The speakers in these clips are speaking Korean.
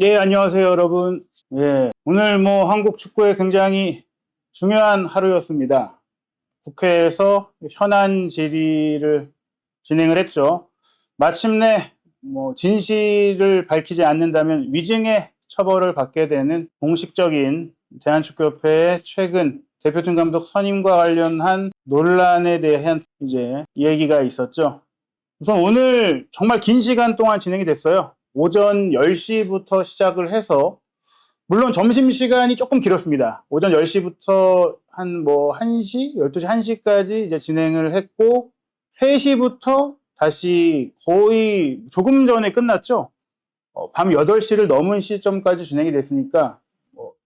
예, 안녕하세요, 여러분. 예, 오늘 한국 축구에 굉장히 중요한 하루였습니다. 국회에서 현안 질의를 진행을 했죠. 마침내 진실을 밝히지 않는다면 위증의 처벌을 받게 되는 공식적인 대한축구협회의 최근 대표팀 감독 선임과 관련한 논란에 대한 이제 얘기가 있었죠. 우선 오늘 정말 긴 시간 동안 진행이 됐어요. 오전 10시부터 시작을 해서, 물론 점심시간이 조금 길었습니다. 오전 10시부터 한 1시, 12시, 1시까지 이제 진행을 했고, 3시부터 다시 거의 조금 전에 끝났죠. 밤 8시를 넘은 시점까지 진행이 됐으니까,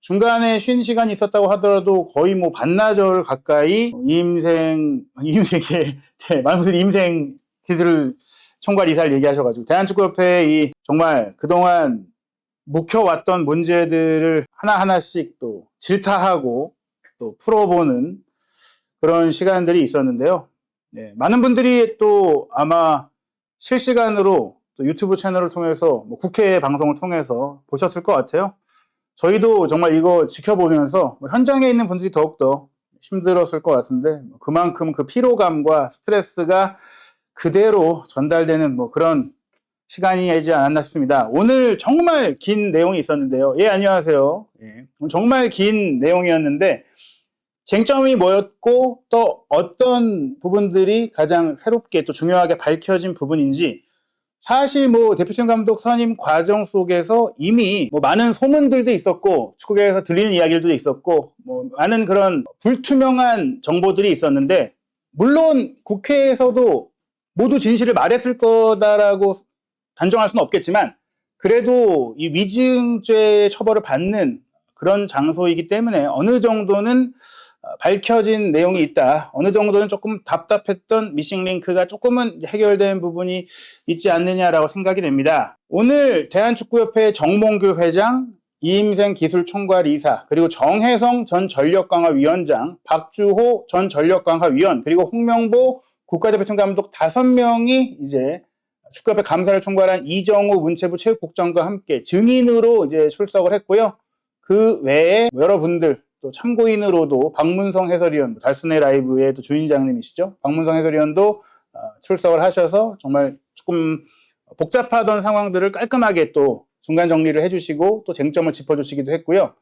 중간에 쉰 시간이 있었다고 하더라도 거의 반나절 가까이 많은 분들이 임생 기술 총괄 이사를 얘기하셔가지고, 대한축구협회 정말 그동안 묵혀왔던 문제들을 하나하나씩 또 질타하고 또 풀어보는 그런 시간들이 있었는데요. 네, 많은 분들이 또 아마 실시간으로 또 유튜브 채널을 통해서 국회 방송을 통해서 보셨을 것 같아요. 저희도 정말 이거 지켜보면서 현장에 있는 분들이 더욱더 힘들었을 것 같은데, 그만큼 그 피로감과 스트레스가 그대로 전달되는 그런 시간이지 않았나 싶습니다. 오늘 정말 긴 내용이 있었는데요. 예, 안녕하세요. 예, 정말 긴 내용이었는데 쟁점이 뭐였고 또 어떤 부분들이 가장 새롭게 또 중요하게 밝혀진 부분인지, 사실 대표팀 감독 선임 과정 속에서 이미 많은 소문들도 있었고 축구계에서 들리는 이야기들도 있었고 많은 그런 불투명한 정보들이 있었는데, 물론 국회에서도 모두 진실을 말했을 거다라고 단정할 수는 없겠지만, 그래도 이 위증죄 처벌을 받는 그런 장소이기 때문에 어느 정도는 밝혀진 내용이 있다. 어느 정도는 조금 답답했던 미싱 링크가 조금은 해결된 부분이 있지 않느냐라고 생각이 됩니다. 오늘 대한축구협회 정몽규 회장, 이임생 기술총괄이사, 그리고 정혜성 전 전력강화위원장, 박주호 전 전력강화위원, 그리고 홍명보 국가대표팀 감독 5명이 이제 축구협회 감사를 총괄한 이정우 문체부 체육국장과 함께 증인으로 이제 출석을 했고요. 그 외에 여러분들 또 참고인으로도 박문성 해설위원, 달순의 라이브의 또 주인장님이시죠. 박문성 해설위원도 출석을 하셔서 정말 조금 복잡하던 상황들을 깔끔하게 또 중간 정리를 해주시고 또 쟁점을 짚어주시기도 했고요.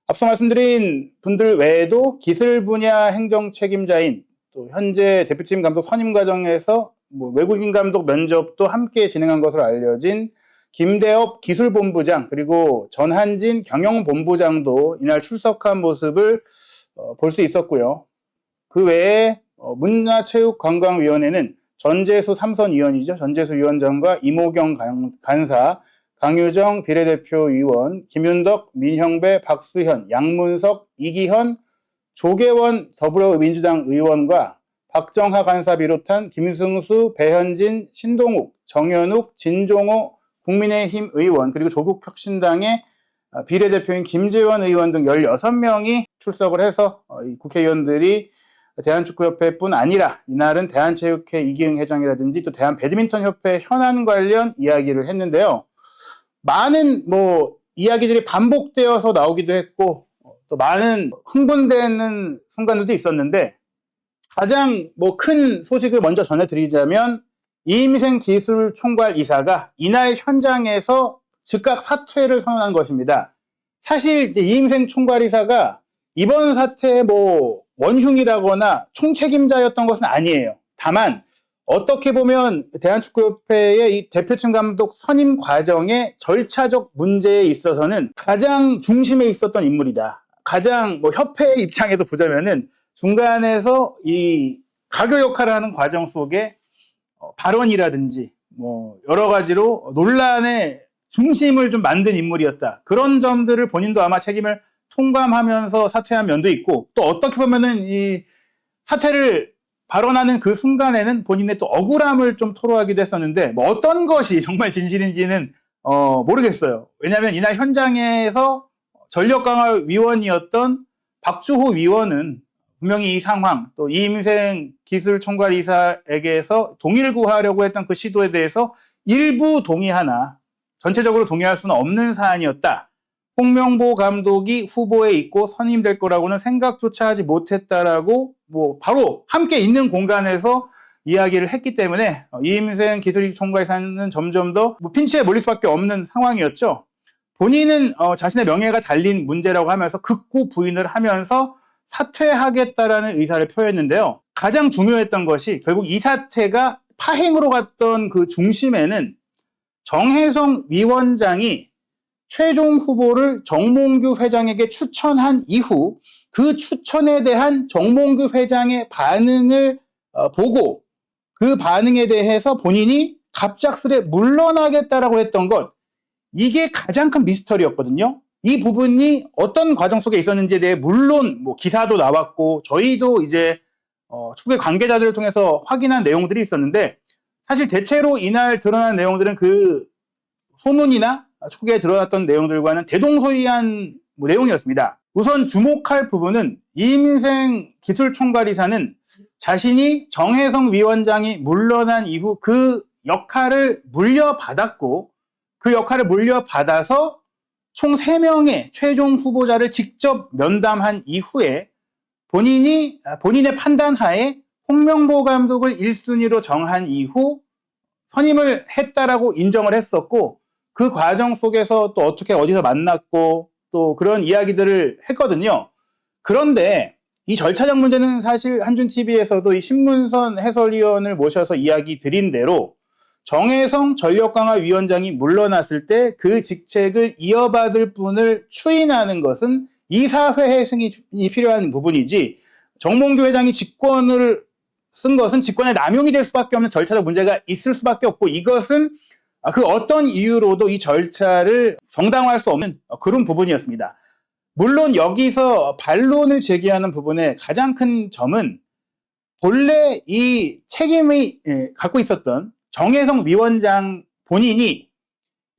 앞서 말씀드린 분들 외에도 기술 분야 행정 책임자인 또 현재 대표팀 감독 선임 과정에서 외국인 감독 면접도 함께 진행한 것으로 알려진 김대업 기술본부장, 그리고 전한진 경영본부장도 이날 출석한 모습을 볼 수 있었고요. 그 외에 문화체육관광위원회는 전재수 삼선위원이죠. 전재수 위원장과 이모경 간사, 강유정 비례대표위원, 김윤덕, 민형배, 박수현, 양문석, 이기현, 조계원 더불어민주당 의원과 박정하 간사 비롯한 김승수, 배현진, 신동욱, 정현욱, 진종호 국민의힘 의원, 그리고 조국혁신당의 비례대표인 김재원 의원 등 16명이 출석을 해서 국회의원들이 대한축구협회뿐 아니라 이날은 대한체육회 이기흥 회장이라든지 또 대한배드민턴협회 현안 관련 이야기를 했는데요. 많은 이야기들이 반복되어서 나오기도 했고 또 많은 흥분되는 순간들도 있었는데, 가장 큰 소식을 먼저 전해드리자면 이임생 기술총괄이사가 이날 현장에서 즉각 사퇴를 선언한 것입니다. 사실 이임생 총괄이사가 이번 사태의 원흉이라거나 총책임자였던 것은 아니에요. 다만 어떻게 보면 대한축구협회의 이 대표팀 감독 선임 과정의 절차적 문제에 있어서는 가장 중심에 있었던 인물이다. 가장 협회의 입장에서 보자면은 중간에서 이 가교 역할을 하는 과정 속에 발언이라든지 여러 가지로 논란의 중심을 좀 만든 인물이었다. 그런 점들을 본인도 아마 책임을 통감하면서 사퇴한 면도 있고, 또 어떻게 보면은 이 사퇴를 발언하는 그 순간에는 본인의 또 억울함을 좀 토로하기도 했었는데, 어떤 것이 정말 진실인지는 모르겠어요. 왜냐하면 이날 현장에서 전력강화위원이었던 박주호 위원은 분명히 이 상황, 또 이임생 기술총괄이사에게서 동의를 구하려고 했던 그 시도에 대해서 일부 동의하나 전체적으로 동의할 수는 없는 사안이었다. 홍명보 감독이 후보에 있고 선임될 거라고는 생각조차 하지 못했다라고 바로 함께 있는 공간에서 이야기를 했기 때문에 이임생 기술총괄이사는 점점 더 핀치에 몰릴 수밖에 없는 상황이었죠. 본인은 자신의 명예가 달린 문제라고 하면서 극구 부인을 하면서 사퇴하겠다라는 의사를 표했는데요. 가장 중요했던 것이 결국 이 사태가 파행으로 갔던 그 중심에는 정혜성 위원장이 최종 후보를 정몽규 회장에게 추천한 이후 그 추천에 대한 정몽규 회장의 반응을 보고 그 반응에 대해서 본인이 갑작스레 물러나겠다라고 했던 것, 이게 가장 큰 미스터리였거든요. 이 부분이 어떤 과정 속에 있었는지에 대해 물론 기사도 나왔고 저희도 이제 축구의 관계자들을 통해서 확인한 내용들이 있었는데, 사실 대체로 이날 드러난 내용들은 그 소문이나 축구에 드러났던 내용들과는 대동소이한 내용이었습니다. 우선 주목할 부분은 이임생 기술총괄이사는 자신이 정혜성 위원장이 물러난 이후 그 역할을 물려받았고, 그 역할을 물려받아서 총 3명의 최종 후보자를 직접 면담한 이후에 본인의 판단하에 홍명보 감독을 1순위로 정한 이후 선임을 했다라고 인정을 했었고, 그 과정 속에서 또 어떻게 어디서 만났고 또 그런 이야기들을 했거든요. 그런데 이 절차적 문제는 사실 한준TV에서도 이 신문선 해설위원을 모셔서 이야기 드린 대로 정혜성 전력강화위원장이 물러났을 때 그 직책을 이어받을 분을 추인하는 것은 이사회의 승인이 필요한 부분이지, 정몽규 회장이 직권을 쓴 것은 직권의 남용이 될 수밖에 없는 절차적 문제가 있을 수밖에 없고, 이것은 그 어떤 이유로도 이 절차를 정당화할 수 없는 그런 부분이었습니다. 물론 여기서 반론을 제기하는 부분의 가장 큰 점은 본래 이 책임이 갖고 있었던 정혜성 위원장 본인이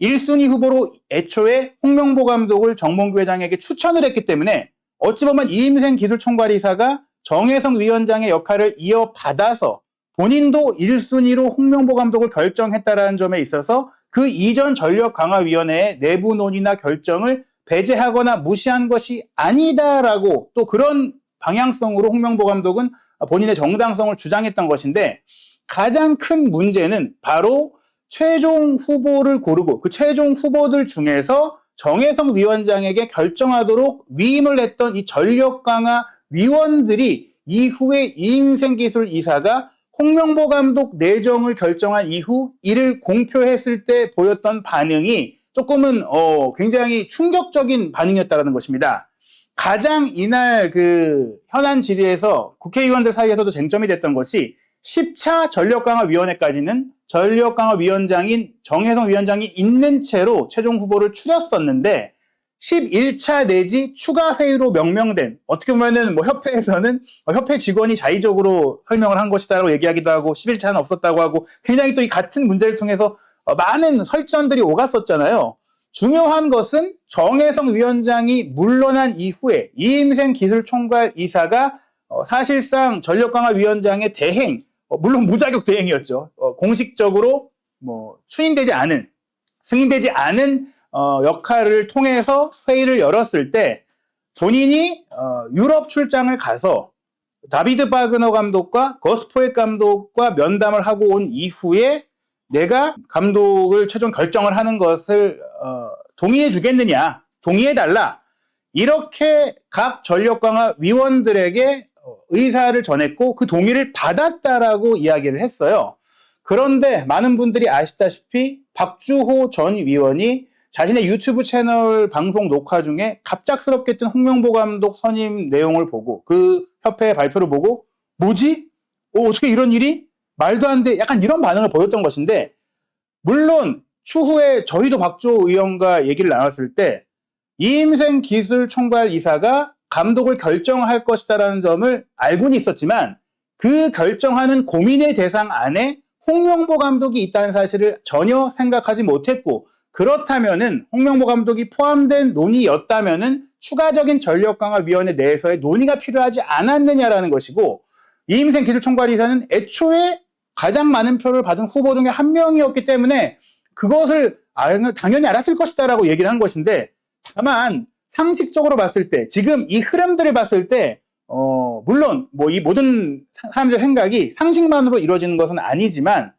1순위 후보로 애초에 홍명보 감독을 정몽규 회장에게 추천을 했기 때문에 어찌 보면 이임생 기술총괄이사가 정혜성 위원장의 역할을 이어받아서 본인도 1순위로 홍명보 감독을 결정했다는 점에 있어서 그 이전 전력강화위원회의 내부 논의나 결정을 배제하거나 무시한 것이 아니다라고 또 그런 방향성으로 홍명보 감독은 본인의 정당성을 주장했던 것인데, 가장 큰 문제는 바로 최종 후보를 고르고 그 최종 후보들 중에서 정혜성 위원장에게 결정하도록 위임을 했던 이 전력강화 위원들이 이후에 이임생 기술이사가 홍명보 감독 내정을 결정한 이후 이를 공표했을 때 보였던 반응이 조금은 굉장히 충격적인 반응이었다는 것입니다. 가장 이날 그 현안 질의에서 국회의원들 사이에서도 쟁점이 됐던 것이 10차 전력강화위원회까지는 전력강화위원장인 정혜성 위원장이 있는 채로 최종 후보를 추렸었는데 11차 내지 추가 회의로 명명된, 어떻게 보면은 협회에서는 협회 직원이 자의적으로 설명을 한 것이다라고 얘기하기도 하고 11차는 없었다고 하고, 굉장히 또 이 같은 문제를 통해서 많은 설전들이 오갔었잖아요. 중요한 것은 정혜성 위원장이 물러난 이후에 이임생 기술총괄이사가 사실상 전력강화위원장의 대행, 물론 무자격 대행이었죠. 공식적으로 승인되지 않은 역할을 통해서 회의를 열었을 때 본인이 유럽 출장을 가서 다비드 바그너 감독과 거스포엑 감독과 면담을 하고 온 이후에 내가 감독을 최종 결정을 하는 것을 동의해 주겠느냐, 동의해달라, 이렇게 각 전력강화 위원들에게 의사를 전했고 그 동의를 받았다라고 이야기를 했어요. 그런데 많은 분들이 아시다시피 박주호 전 위원이 자신의 유튜브 채널 방송 녹화 중에 갑작스럽게 뜬 홍명보 감독 선임 내용을 보고 그 협회의 발표를 보고 뭐지? 어떻게 이런 일이? 말도 안 돼. 약간 이런 반응을 보였던 것인데, 물론 추후에 저희도 박주호 의원과 얘기를 나눴을 때 이임생 기술총괄이사가 감독을 결정할 것이다라는 점을 알고는 있었지만 그 결정하는 고민의 대상 안에 홍명보 감독이 있다는 사실을 전혀 생각하지 못했고, 그렇다면은 홍명보 감독이 포함된 논의였다면은 추가적인 전력강화위원회 내에서의 논의가 필요하지 않았느냐라는 것이고, 이임생 기술총괄이사는 애초에 가장 많은 표를 받은 후보 중에 한 명이었기 때문에 그것을 당연히 알았을 것이다라고 얘기를 한 것인데, 다만 상식적으로 봤을 때, 지금 이 흐름들을 봤을 때 물론 뭐 이 모든 사람들의 생각이 상식만으로 이루어지는 것은 아니지만,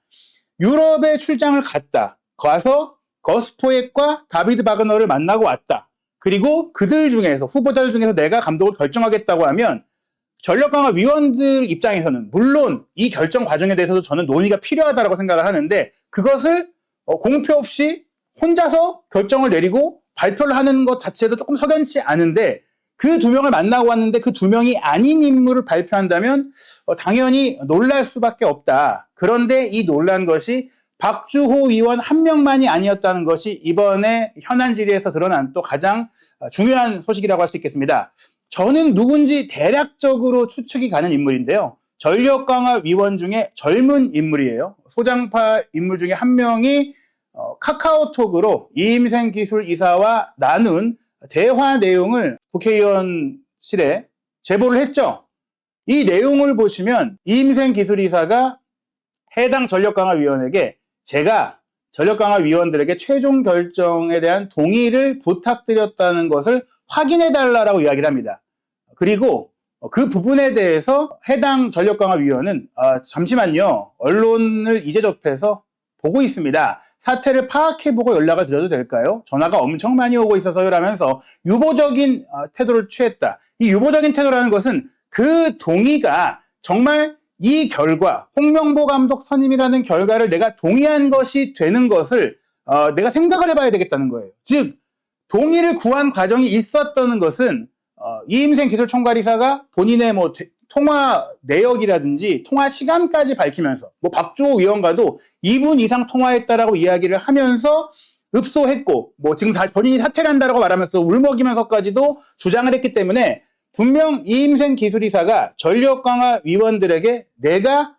유럽에 출장을 갔다. 가서 거스포옒과 다비드 바그너를 만나고 왔다. 그리고 그들 중에서, 후보자들 중에서 내가 감독을 결정하겠다고 하면 전력강화 위원들 입장에서는 물론 이 결정 과정에 대해서도 저는 논의가 필요하다고 생각을 하는데, 그것을 공표 없이 혼자서 결정을 내리고 발표를 하는 것 자체도 조금 석연치 않은데, 그 두 명을 만나고 왔는데 그 두 명이 아닌 인물을 발표한다면 당연히 놀랄 수밖에 없다. 그런데 이 놀란 것이 박주호 의원 한 명만이 아니었다는 것이 이번에 현안 질의에서 드러난 또 가장 중요한 소식이라고 할 수 있겠습니다. 저는 누군지 대략적으로 추측이 가는 인물인데요. 전력강화위원 중에 젊은 인물이에요. 소장파 인물 중에 한 명이 카카오톡으로 이임생 기술이사와 나눈 대화 내용을 국회의원실에 제보를 했죠. 이 내용을 보시면 이임생 기술이사가 해당 전력강화위원에게 제가 전력강화위원들에게 최종 결정에 대한 동의를 부탁드렸다는 것을 확인해달라고 이야기를 합니다. 그리고 그 부분에 대해서 해당 전력강화위원은 잠시만요. 언론을 이제 접해서 보고 있습니다. 사태를 파악해보고 연락을 드려도 될까요? 전화가 엄청 많이 오고 있어서요 라면서 유보적인 태도를 취했다. 이 유보적인 태도라는 것은 그 동의가 정말 이 결과, 홍명보 감독 선임이라는 결과를 내가 동의한 것이 되는 것을 내가 생각을 해봐야 되겠다는 거예요. 즉 동의를 구한 과정이 있었다는 것은 이임생 기술총괄이사가 본인의 뭐 통화 내역이라든지 통화 시간까지 밝히면서 뭐 박주호 의원과도 2분 이상 통화했다라고 이야기를 하면서 읍소했고, 뭐 지금 본인이 사퇴를 한다라고 말하면서 울먹이면서까지도 주장을 했기 때문에 분명 이임생 기술이사가 전력강화위원들에게 내가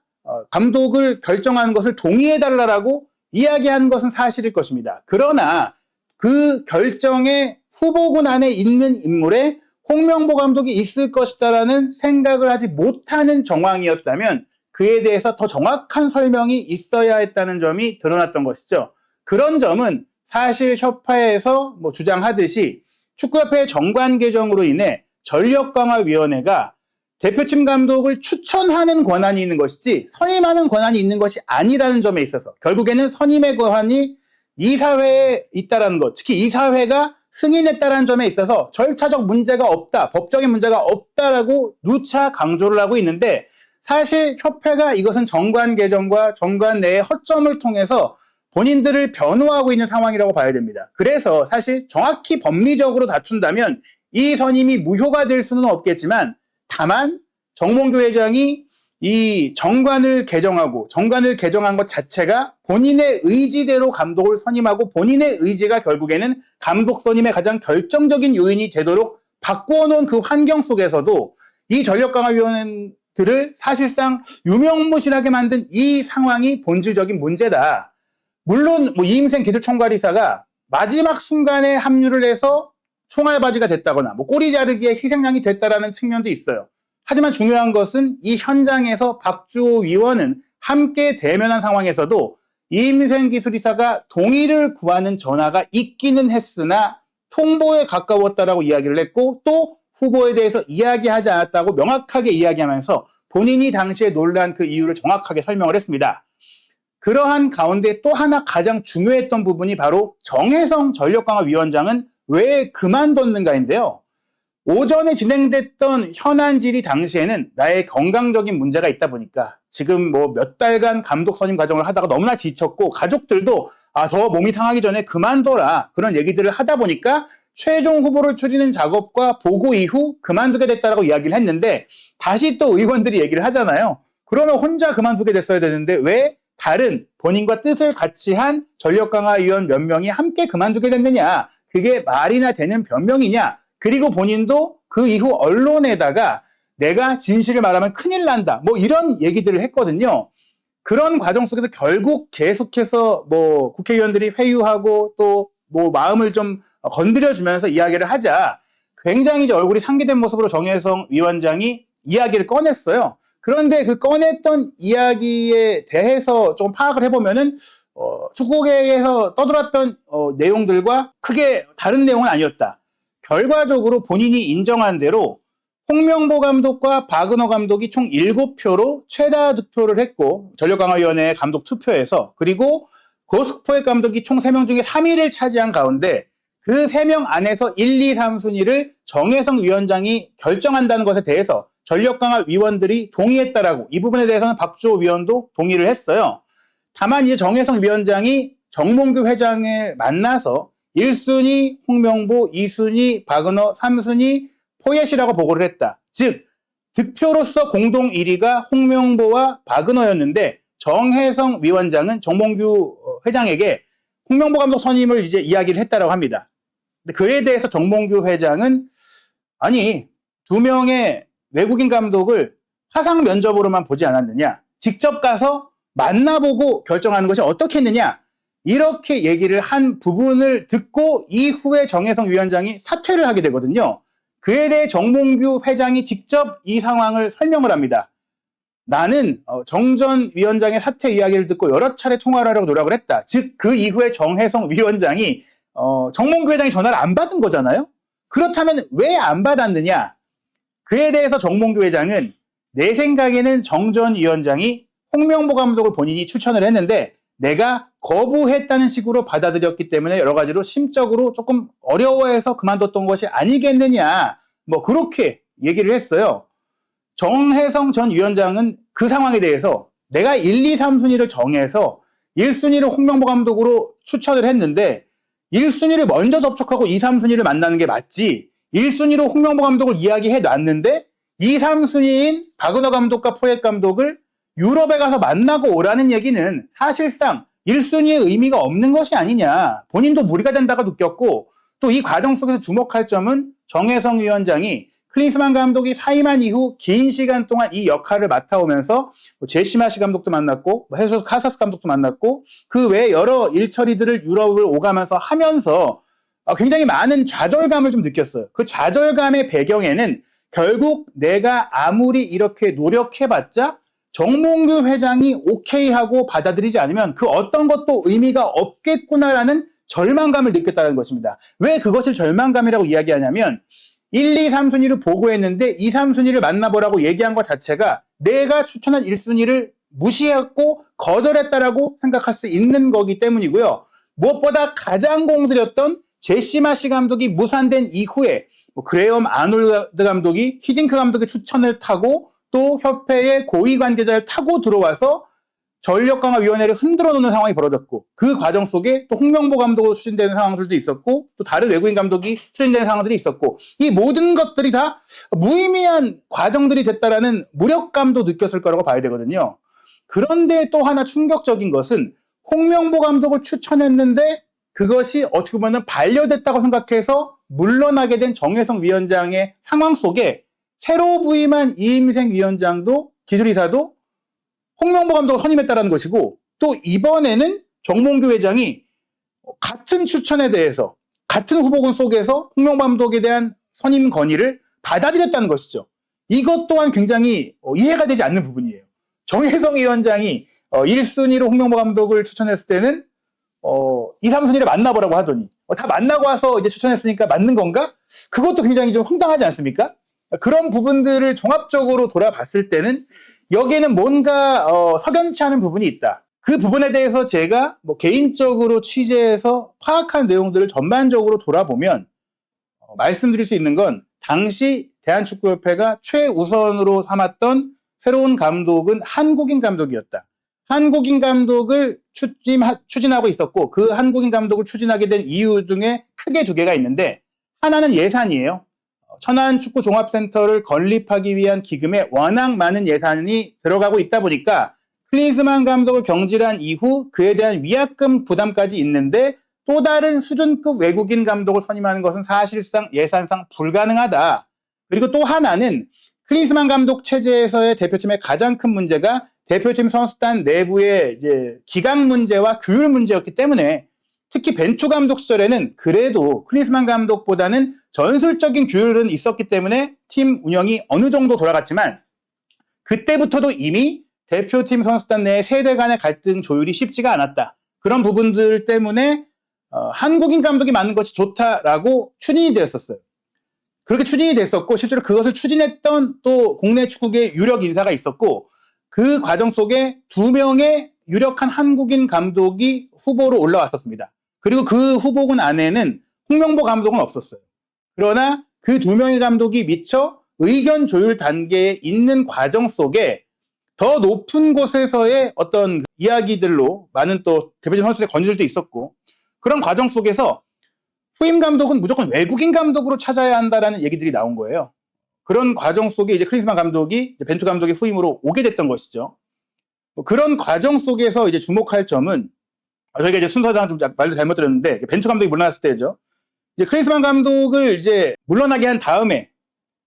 감독을 결정하는 것을 동의해달라고 이야기한 것은 사실일 것입니다. 그러나 그 결정의 후보군 안에 있는 인물에 홍명보 감독이 있을 것이다라는 생각을 하지 못하는 정황이었다면 그에 대해서 더 정확한 설명이 있어야 했다는 점이 드러났던 것이죠. 그런 점은 사실 협회에서 뭐 주장하듯이 축구협회의 정관 개정으로 인해 전력강화위원회가 대표팀 감독을 추천하는 권한이 있는 것이지 선임하는 권한이 있는 것이 아니라는 점에 있어서 결국에는 선임의 권한이 이사회에 있다는 것, 특히 이사회가 승인했다는 점에 있어서 절차적 문제가 없다, 법적인 문제가 없다라고 누차 강조를 하고 있는데, 사실 협회가 이것은 정관 개정과 정관 내의 허점을 통해서 본인들을 변호하고 있는 상황이라고 봐야 됩니다. 그래서 사실 정확히 법리적으로 다툰다면 이 선임이 무효가 될 수는 없겠지만, 다만 정몽규 회장이 이 정관을 개정한 것 자체가 본인의 의지대로 감독을 선임하고 본인의 의지가 결국에는 감독 선임의 가장 결정적인 요인이 되도록 바꾸어 놓은 그 환경 속에서도 이 전력강화위원들을 사실상 유명무실하게 만든 이 상황이 본질적인 문제다. 물론 뭐 이임생 기술총괄이사가 마지막 순간에 합류를 해서 총알바지가 됐다거나 뭐 꼬리 자르기에 희생양이 됐다라는 측면도 있어요. 하지만 중요한 것은 이 현장에서 박주호 위원은 함께 대면한 상황에서도 이임생 기술이사가 동의를 구하는 전화가 있기는 했으나 통보에 가까웠다라고 이야기를 했고, 또 후보에 대해서 이야기하지 않았다고 명확하게 이야기하면서 본인이 당시에 놀란 그 이유를 정확하게 설명을 했습니다. 그러한 가운데 또 하나 가장 중요했던 부분이 바로 정혜성 전력강화위원장은 왜 그만뒀는가인데요. 오전에 진행됐던 현안 질의 당시에는 나의 건강적인 문제가 있다 보니까 지금 뭐 몇 달간 감독 선임 과정을 하다가 너무나 지쳤고 가족들도 더 몸이 상하기 전에 그만둬라 그런 얘기들을 하다 보니까 최종 후보를 추리는 작업과 보고 이후 그만두게 됐다라고 이야기를 했는데, 다시 또 의원들이 얘기를 하잖아요. 그러면 혼자 그만두게 됐어야 되는데 왜 다른 본인과 뜻을 같이 한 전력강화위원 몇 명이 함께 그만두게 됐느냐, 그게 말이나 되는 변명이냐. 그리고 본인도 그 이후 언론에다가 내가 진실을 말하면 큰일 난다, 뭐 이런 얘기들을 했거든요. 그런 과정 속에서 결국 계속해서 뭐 국회의원들이 회유하고 또 뭐 마음을 좀 건드려주면서 이야기를 하자 굉장히 이제 얼굴이 상기된 모습으로 정혜성 위원장이 이야기를 꺼냈어요. 그런데 그 꺼냈던 이야기에 대해서 좀 파악을 해보면은 축구계에서 떠들었던 내용들과 크게 다른 내용은 아니었다. 결과적으로 본인이 인정한 대로 홍명보 감독과 바그너 감독이 총 7표로 최다 득표를 했고 전력강화위원회 감독 투표에서, 그리고 고스포의 감독이 총 3명 중에 3위를 차지한 가운데 그 3명 안에서 1, 2, 3순위를 정혜성 위원장이 결정한다는 것에 대해서 전력강화 위원들이 동의했다라고, 이 부분에 대해서는 박주호 위원도 동의를 했어요. 다만 이제 정혜성 위원장이 정몽규 회장을 만나서 1순위 홍명보, 2순위 바그너, 3순위 포예시라고 보고를 했다. 즉 득표로서 공동 1위가 홍명보와 바그너였는데 정혜성 위원장은 정몽규 회장에게 홍명보 감독 선임을 이제 이야기를 했다라고 합니다. 근데 그에 대해서 정몽규 회장은 아니 2명의 외국인 감독을 화상 면접으로만 보지 않았느냐, 직접 가서 만나보고 결정하는 것이 어떻겠느냐, 이렇게 얘기를 한 부분을 듣고 이후에 정혜성 위원장이 사퇴를 하게 되거든요. 그에 대해 정몽규 회장이 직접 이 상황을 설명을 합니다. 나는 정전 위원장의 사퇴 이야기를 듣고 여러 차례 통화를 하려고 노력을 했다. 즉 그 이후에 정혜성 위원장이 정몽규 회장이 전화를 안 받은 거잖아요. 그렇다면 왜 안 받았느냐, 그에 대해서 정몽규 회장은 내 생각에는 정전 위원장이 홍명보 감독을 본인이 추천을 했는데 내가 거부했다는 식으로 받아들였기 때문에 여러 가지로 심적으로 조금 어려워해서 그만뒀던 것이 아니겠느냐, 뭐 그렇게 얘기를 했어요. 정혜성 전 위원장은 그 상황에 대해서 내가 1, 2, 3순위를 정해서 1순위를 홍명보 감독으로 추천을 했는데 1순위를 먼저 접촉하고 2, 3순위를 만나는 게 맞지, 1순위로 홍명보 감독을 이야기해 놨는데 2, 3순위인 바그너 감독과 포옙 감독을 유럽에 가서 만나고 오라는 얘기는 사실상 1순위의 의미가 없는 것이 아니냐, 본인도 무리가 된다고 느꼈고, 또 이 과정 속에서 주목할 점은 정혜성 위원장이 클린스만 감독이 사임한 이후 긴 시간 동안 이 역할을 맡아오면서 제시 마시 감독도 만났고 헤수스 카사스 감독도 만났고 그 외에 여러 일처리들을 유럽을 오가면서 하면서 굉장히 많은 좌절감을 좀 느꼈어요. 그 좌절감의 배경에는 결국 내가 아무리 이렇게 노력해봤자 정몽규 회장이 오케이 하고 받아들이지 않으면 그 어떤 것도 의미가 없겠구나라는 절망감을 느꼈다는 것입니다. 왜 그것을 절망감이라고 이야기하냐면 1, 2, 3순위를 보고했는데 2, 3순위를 만나보라고 얘기한 것 자체가 내가 추천한 1순위를 무시했고 거절했다라고 생각할 수 있는 거기 때문이고요. 무엇보다 가장 공들였던 제시 마시 감독이 무산된 이후에 그레엄 아놀드 감독이 히딩크 감독의 추천을 타고 또 협회의 고위 관계자를 타고 들어와서 전력강화위원회를 흔들어 놓는 상황이 벌어졌고, 그 과정 속에 또 홍명보 감독으로 추진되는 상황들도 있었고, 또 다른 외국인 감독이 추진되는 상황들이 있었고, 이 모든 것들이 다 무의미한 과정들이 됐다라는 무력감도 느꼈을 거라고 봐야 되거든요. 그런데 또 하나 충격적인 것은 홍명보 감독을 추천했는데 그것이 어떻게 보면 반려됐다고 생각해서 물러나게 된 정혜성 위원장의 상황 속에 새로 부임한 이임생 위원장도 기술이사도 홍명보 감독을 선임했다는 것이고, 또 이번에는 정몽규 회장이 같은 추천에 대해서 같은 후보군 속에서 홍명보 감독에 대한 선임 건의를 받아들였다는 것이죠. 이것 또한 굉장히 이해가 되지 않는 부분이에요. 정혜성 위원장이 1순위로 홍명보 감독을 추천했을 때는 2, 3순위를 만나보라고 하더니 다 만나고 와서 이제 추천했으니까 맞는 건가? 그것도 굉장히 좀 황당하지 않습니까? 그런 부분들을 종합적으로 돌아봤을 때는 여기에는 뭔가 석연치 않은 부분이 있다. 그 부분에 대해서 제가 개인적으로 취재해서 파악한 내용들을 전반적으로 돌아보면 말씀드릴 수 있는 건 당시 대한축구협회가 최우선으로 삼았던 새로운 감독은 한국인 감독이었다. 한국인 감독을 추진하고 있었고 그 한국인 감독을 추진하게 된 이유 중에 크게 2개가 있는데, 하나는 예산이에요. 천안축구종합센터를 건립하기 위한 기금에 워낙 많은 예산이 들어가고 있다 보니까 클린스만 감독을 경질한 이후 그에 대한 위약금 부담까지 있는데 또 다른 수준급 외국인 감독을 선임하는 것은 사실상 예산상 불가능하다. 그리고 또 하나는 클린스만 감독 체제에서의 대표팀의 가장 큰 문제가 대표팀 선수단 내부의 이제 기강 문제와 규율 문제였기 때문에, 특히 벤투 감독 시절에는 그래도 클린스만 감독보다는 전술적인 규율은 있었기 때문에 팀 운영이 어느 정도 돌아갔지만 그때부터도 이미 대표팀 선수단 내 세대 간의 갈등 조율이 쉽지가 않았다. 그런 부분들 때문에 한국인 감독이 맡는 것이 좋다라고 추진이 되었었어요. 그렇게 추진이 됐었고 실제로 그것을 추진했던 또 국내 축구계 유력 인사가 있었고 그 과정 속에 2명의 유력한 한국인 감독이 후보로 올라왔었습니다. 그리고 그 후보군 안에는 홍명보 감독은 없었어요. 그러나 그 2명의 감독이 미처 의견 조율 단계에 있는 과정 속에 더 높은 곳에서의 어떤 이야기들로 많은 또 대표팀 선수들의 건의들도 있었고 그런 과정 속에서 후임 감독은 무조건 외국인 감독으로 찾아야 한다라는 얘기들이 나온 거예요. 그런 과정 속에 이제 클린스만 감독이 벤투 감독의 후임으로 오게 됐던 것이죠. 그런 과정 속에서 이제 주목할 점은 저희가 이제 순서상 좀 말도 잘못 들었는데 벤투 감독이 물러났을 때죠. 이제 클린스만 감독을 이제 물러나게 한 다음에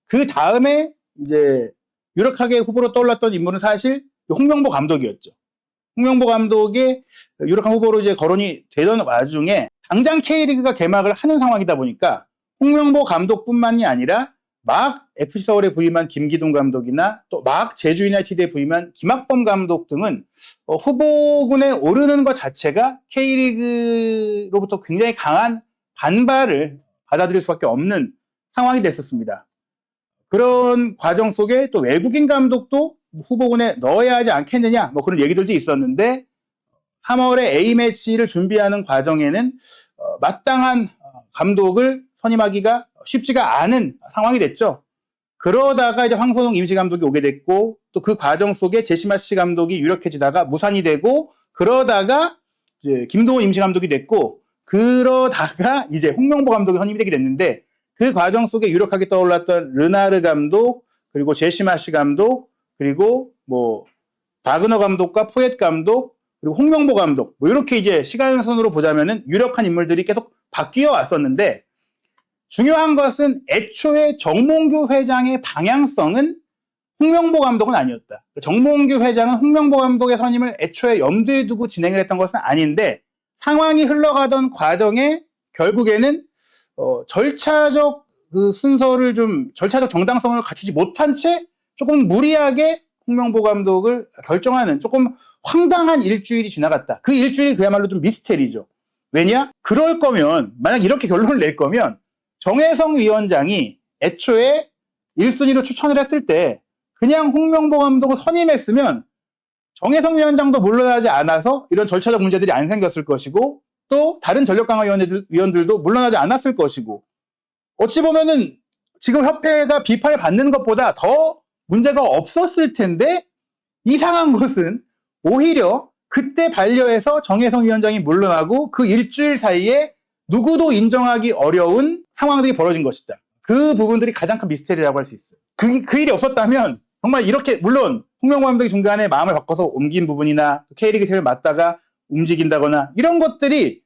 그 다음에 이제 유력하게 후보로 떠올랐던 인물은 사실 홍명보 감독이었죠. 홍명보 감독의 유력한 후보로 이제 거론이 되던 와중에 당장 K리그가 개막을 하는 상황이다 보니까 홍명보 감독뿐만이 아니라 막 FC서울에 부임한 김기동 감독이나 또 막 제주유나이티드에 부임한 김학범 감독 등은 후보군에 오르는 것 자체가 K리그로부터 굉장히 강한 반발을 받아들일 수밖에 없는 상황이 됐었습니다. 그런 과정 속에 또 외국인 감독도 후보군에 넣어야 하지 않겠느냐 뭐 그런 얘기들도 있었는데 3월에 A매치를 준비하는 과정에는 마땅한 감독을 선임하기가 쉽지가 않은 상황이 됐죠. 그러다가 이제 황선홍 임시감독이 오게 됐고 또 그 과정 속에 제시마시 감독이 유력해지다가 무산이 되고 그러다가 이제 김도훈 임시감독이 됐고 그러다가 이제 홍명보 감독이 선임이 되게 됐는데 그 과정 속에 유력하게 떠올랐던 르나르 감독 그리고 제시마시 감독 그리고 뭐 바그너 감독과 포엣 감독 그리고 홍명보 감독 뭐 이렇게 이제 시간선으로 보자면은 유력한 인물들이 계속 바뀌어 왔었는데 중요한 것은 애초에 정몽규 회장의 방향성은 홍명보 감독은 아니었다. 정몽규 회장은 홍명보 감독의 선임을 애초에 염두에 두고 진행을 했던 것은 아닌데 상황이 흘러가던 과정에 결국에는 절차적 그 순서를 좀 절차적 정당성을 갖추지 못한 채 조금 무리하게 홍명보 감독을 결정하는 조금 황당한 일주일이 지나갔다. 그 일주일이 그야말로 좀 미스테리죠. 왜냐? 그럴 거면 만약 이렇게 결론을 낼 거면 정혜성 위원장이 애초에 1순위로 추천을 했을 때 그냥 홍명보 감독을 선임했으면 정혜성 위원장도 물러나지 않아서 이런 절차적 문제들이 안 생겼을 것이고 또 다른 전력강화위원들도 물러나지 않았을 것이고 어찌 보면은 지금 협회가 비판을 받는 것보다 더 문제가 없었을 텐데 이상한 것은 오히려 그때 반려해서 정혜성 위원장이 물러나고 그 일주일 사이에 누구도 인정하기 어려운 상황들이 벌어진 것이다. 그 부분들이 가장 큰 미스테리라고 할 수 있어요. 그 일이 없었다면 정말 이렇게 물론 홍명보 감독이 중간에 마음을 바꿔서 옮긴 부분이나 K리그 팀을 맡다가 움직인다거나 이런 것들이